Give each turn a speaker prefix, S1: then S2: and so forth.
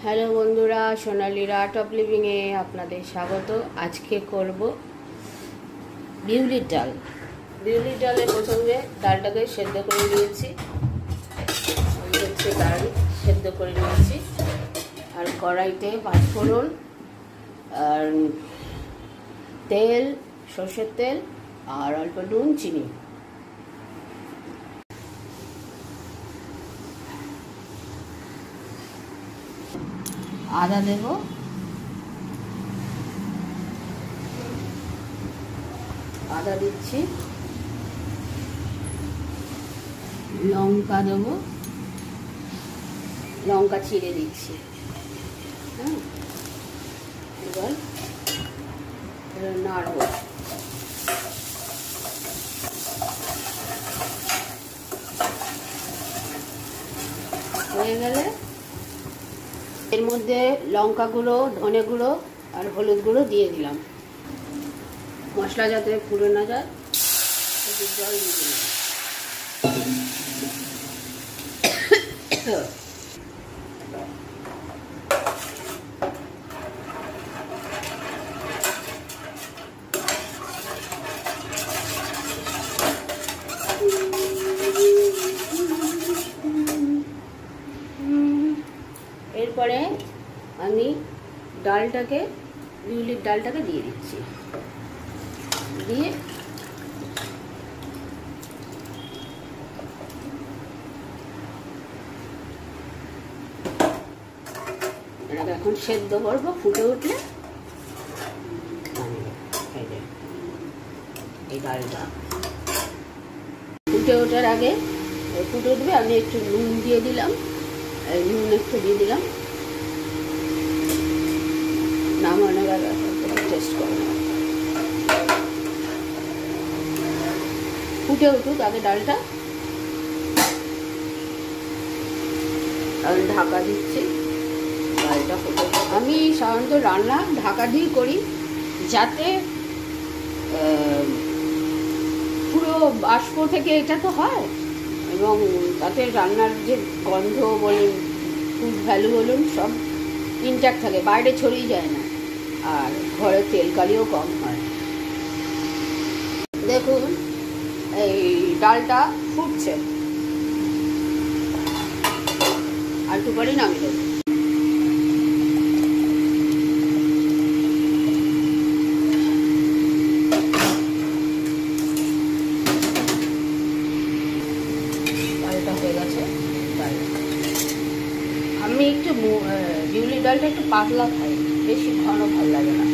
S1: Hello বন্ধুরা, সোনালীর art of লিভিংয়ে আপনাদের স্বাগত। আজকে করব বিউলির ডাল। বিউলির ডালে প্রথমে ডালটাকে সেদ্ধ করে নিয়েছি। হচ্ছে ডাল সেদ্ধ করে নিয়েছি। আর কড়াইতে পাঁচফোড়ন আর তেল, সর্ষের তেল আর অল্প নুন, চিনি। আদা দেব, আদা দিচ্ছি। লঙ্কা দেব, লঙ্কা চিড়ে দিচ্ছি। হ্যাঁ, এবার নাড়ব। হয়ে গেলে এর মধ্যে লঙ্কা গুঁড়ো, ধনে গুঁড়ো আর হলুদ গুঁড়ো দিয়ে দিলাম। মশলা যাতে পুড়ে না যায় জল দিয়ে দিলাম। এরপরে আমি ডালটাকে, বিউলির ডালটাকে দিয়ে দিচ্ছি। দিয়ে এটাকে এখন সেদ্ধ করবো। ফুটে উঠলে এই ডালটা ফুটে ওঠার আগে, ফুটে উঠবে, আমি একটু নুন দিয়ে দিলাম। নুন একটু দিয়ে দিলাম। নামানোর আগে টেস্ট করে নেব। ফুটে উঠুক আগে ডালটা। আমি ঢাকা দিচ্ছি। ডালটা ফুটে, আমি সাধারণত রান্না ঢাকা দিয়ে করি, যাতে পুরো বাষ্প থেকে এটা তো হয়, এবং তাতে রান্নার যে গন্ধ বলুন, ফুড ভ্যালু বলুন, সব ইনট্যাক্ট থাকে, বাইরে ছড়িয়ে যায় না। আর ঘরে তেল কালিও কম হয়। দেখুন এই ডালটা ফুটছে, আর একটু পরে নামিয়ে দেবো। ডালটা হয়ে গেছে। আমি একটু বিউলির ডালটা একটু পাতলা খাই, বেশি ঘন ভালো লাগে না।